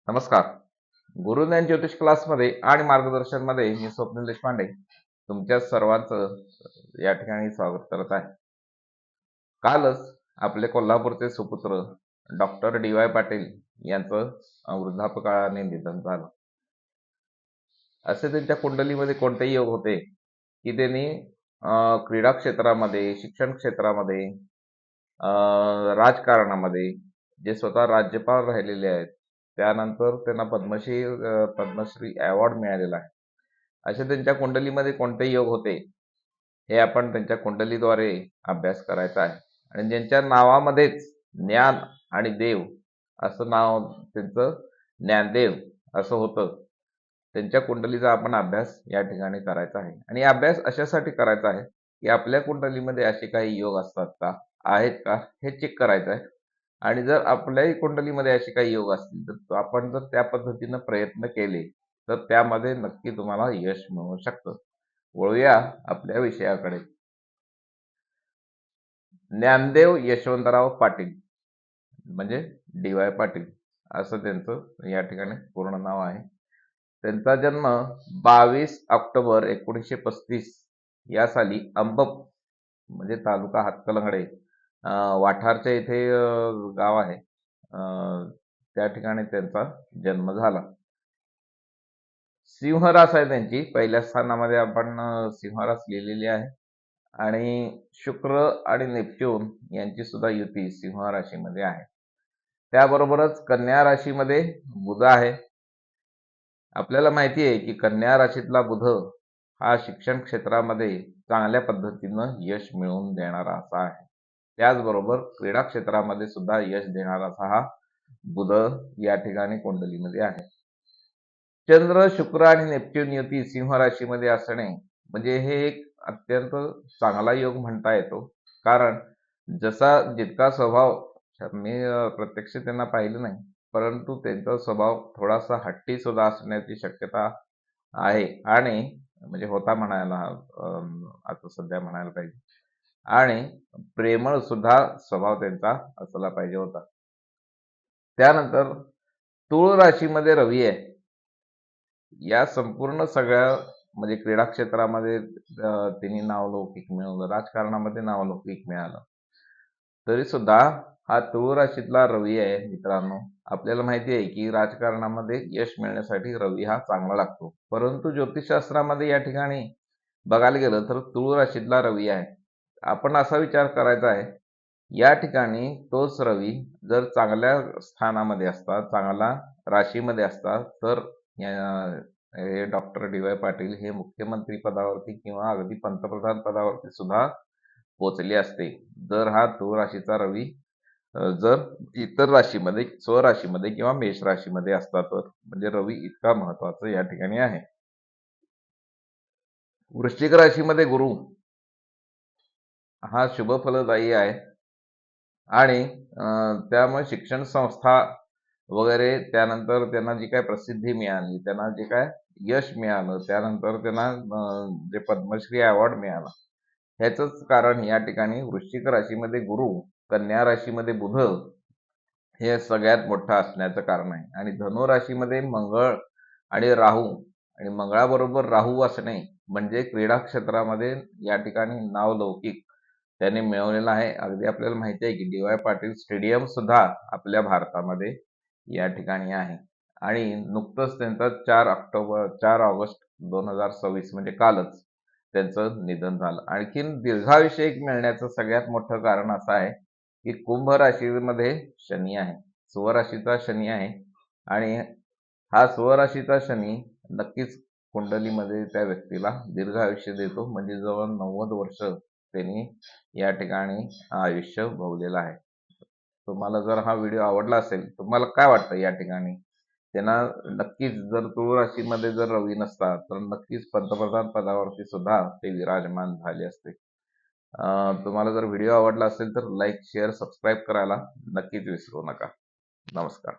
नमस्कार. गुरुज्ञान ज्योतिष क्लासमध्ये आणि मार्गदर्शनमध्ये मी स्वप्नील देशपांडे तुमच्या सर्वांचं या ठिकाणी स्वागत करत आहे. कालच आपले कोल्हापूरचे सुपुत्र डॉक्टर डी.वाय. पाटील यांचं वृद्धापकाळाने निधन झालं. असे त्यांच्या कुंडलीमध्ये कोणतेही योग होते की त्यांनी क्रीडा क्षेत्रामध्ये, शिक्षण क्षेत्रामध्ये, राजकारणामध्ये जे स्वतः राज्यपाल राहिलेले आहेत, त्यानंतर त्यांना पद्मश्री अवॉर्ड मिळालेला आहे. असे त्यांच्या कुंडलीमध्ये कोणते योग होते हे आपण त्यांच्या कुंडलीद्वारे अभ्यास करायचा आहे. आणि ज्यांच्या नावामध्येच ज्ञान आणि देव असं नाव त्यांचं ज्ञानदेव असं होतं, त्यांच्या कुंडलीचा आपण अभ्यास या ठिकाणी करायचा आहे. आणि अभ्यास अशासाठी करायचा आहे की आपल्या कुंडलीमध्ये असे काही योग असतात का, आहेत का, हे चेक करायचं आहे. आणि जर आपल्याही कुंडलीमध्ये असे काही योग असतील तर आपण जर त्या पद्धतीनं प्रयत्न केले तर त्यामध्ये नक्की तुम्हाला यश मिळू शकतं. वळूया आपल्या विषयाकडे. ज्ञानदेव यशवंतराव पाटील म्हणजे डी.वाय. पाटील असं त्यांचं या ठिकाणी पूर्ण नाव आहे. त्यांचा जन्म 22 ऑक्टोबर 1935 या साली अंबप म्हणजे तालुका हातकलंगडे, वाठारच्या इथे गाव आहे, त्या ठिकाणी त्यांचा जन्म झाला. सिंहरास आहे त्यांची, पहिल्या स्थानामध्ये आपण सिंहरास लिहिलेली आहे. आणि शुक्र आणि नेपच्यून यांची सुद्धा युती सिंह राशीमध्ये आहे. त्याबरोबरच कन्या राशीमध्ये बुध आहे. आपल्याला माहिती आहे की कन्या राशीतला बुध हा शिक्षण क्षेत्रामध्ये चांगल्या पद्धतीनं यश मिळवून देणारा असा आहे. त्याचबरोबर क्रीडा क्षेत्रामध्ये सुद्धा यश देणारा असा हा बुध या ठिकाणी कुंडलीमध्ये आहे. चंद्र, शुक्र आणि नेपच्यून युती सिंह राशीमध्ये असणे म्हणजे हे एक अत्यंत चांगला योग म्हणता येतो. कारण जितका स्वभाव, मी प्रत्यक्ष त्यांना पाहिलं नाही, परंतु त्यांचा स्वभाव थोडासा हट्टी सुद्धा असण्याची शक्यता आहे. आणि म्हणजे होता म्हणायला, आता सध्या म्हणायला पाहिजे. आणि प्रेमळ सुद्धा स्वभाव त्यांचा असला पाहिजे होता. त्यानंतर तुळ राशीमध्ये रवी आहे. या संपूर्ण सगळ्या म्हणजे क्रीडा क्षेत्रामध्ये त्यांनी नावलौकिक मिळवलं, राजकारणामध्ये नावलौकिक मिळालं. तरी सुद्धा हा तुळ राशीतला रवी आहे मित्रांनो. आपल्याला माहिती आहे की राजकारणामध्ये यश मिळण्यासाठी रवी हा चांगला लागतो. परंतु ज्योतिषशास्त्रामध्ये या ठिकाणी बघायला गेलं तर तुळ राशीतला रवी आहे. आपण असा विचार करायचा आहे, या ठिकाणी तोच रवी जर चांगल्या स्थानामध्ये असता, चांगला राशीमध्ये असता, तर हे डॉक्टर डी.वाय. पाटील हे मुख्यमंत्री पदावरती किंवा अगदी पंतप्रधान पदावरती सुद्धा पोचले असते. जर हा तुळ राशीचा रवी जर इतर राशीमध्ये, स्वराशीमध्ये किंवा मेष राशीमध्ये असता तर. म्हणजे रवी इतका महत्वाचा या ठिकाणी आहे. वृश्चिक राशीमध्ये गुरु हा शुभ फलदायी आहे. आणि त्यामुळे शिक्षण संस्था वगैरे, त्यानंतर त्यांना जी काय प्रसिद्धी मिळाली, त्यांना जे काय यश मिळालं, त्यानंतर त्यांना जे पद्मश्री अवॉर्ड मिळाला, ह्याचंच कारण या ठिकाणी वृश्चिक राशीमध्ये गुरु, कन्या राशीमध्ये बुध हे सगळ्यात मोठं असण्याचं कारण आहे. आणि धनु राशीमध्ये मंगळ आणि राहू, आणि मंगळाबरोबर राहू असणे म्हणजे क्रीडा क्षेत्रामध्ये या ठिकाणी नावलौकिक त्याने मिळवलेला आहे. अगदी आपल्याला माहिती आहे की डी.वाय. पाटील स्टेडियम सुद्धा आपल्या भारतामध्ये या ठिकाणी आहे. आणि नुकतंच त्यांचा 4 ऑगस्ट 2026 म्हणजे कालच त्यांचं निधन झालं. आणखीन दीर्घायुष्य मिळण्याचं सगळ्यात मोठं कारण असं आहे की कुंभ राशीमध्ये शनी आहे, स्वराशीचा शनी आहे. आणि हा स्वराशीचा शनी नक्कीच कुंडलीमध्ये त्या व्यक्तीला दीर्घायुष्य देतो. म्हणजे जवळ 90 वर्ष त्यांनी या ठिकाणी आयुष्य भोगलेलं आहे. तुम्हाला जर हा व्हिडिओ आवडला असेल, तुम्हाला काय वाटतं या ठिकाणी? त्यांना नक्कीच, जर तुळ राशीमध्ये जर रवी नसता तर नक्कीच पंतप्रधान पदावरती सुद्धा ते विराजमान झाले असते. तुम्हाला जर व्हिडिओ आवडला असेल तर लाईक, शेअर, सबस्क्राईब करायला नक्कीच विसरू नका. नमस्कार.